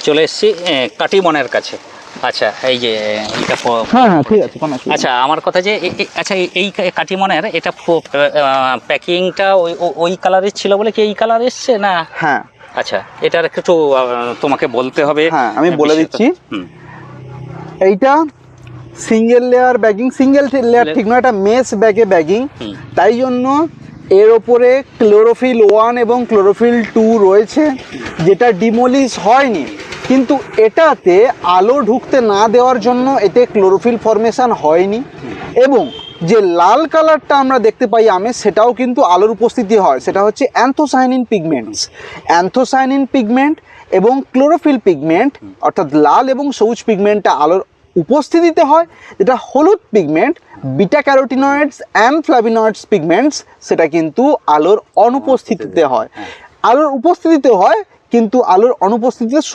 চলে এসেছি কাটিমনের কাছে। আচ্ছা, এই যে এইটা হ্যাঁ হ্যাঁ ঠিক আছে, কোনো অসুবিধা নেই। আচ্ছা, আমার কথা যে আচ্ছা এই কাটিমনের এটা প্যাকিংটা ওই কালারের ছিল বলে কি এই কালার এসছে না? হ্যাঁ আচ্ছা, এটার একটু তোমাকে বলতে হবে। হ্যাঁ, আমি বলে দিচ্ছি। এইটা single layer bagging, single layer ঠিক নয়, এটা মেশ ব্যাগে ব্যাগিং। তাই জন্য এর ওপরে ক্লোরোফিল 1 এবং ক্লোরোফিল 2 রয়েছে, যেটা ডিমোলিশ হয়নি, কিন্তু এটাতে আলো ঢুকতে না দেওয়ার জন্য এতে ক্লোরোফিল ফর্মেশন হয়নি। এবং যে লাল কালারটা আমরা দেখতে পাই আমে, সেটাও কিন্তু আলোর উপস্থিতি হয়, সেটা হচ্ছে অ্যান্থোসায়ানিন পিগমেন্টস। অ্যান্থোসায়ানিন পিগমেন্ট এবং ক্লোরোফিল পিগমেন্ট, অর্থাৎ লাল এবং সবুজ পিগমেন্টটা আলোর উপস্থিতিতে হয়। যেটা হলুদ pigment, beta carotenoids and flavonoids pigments, সেটা কিন্তু আলোর অনুপস্থিতিতে হয়। আলোর উপস্থিতিতে হয়, কিন্তু আলোর অনুপস্থিতিতে শুধু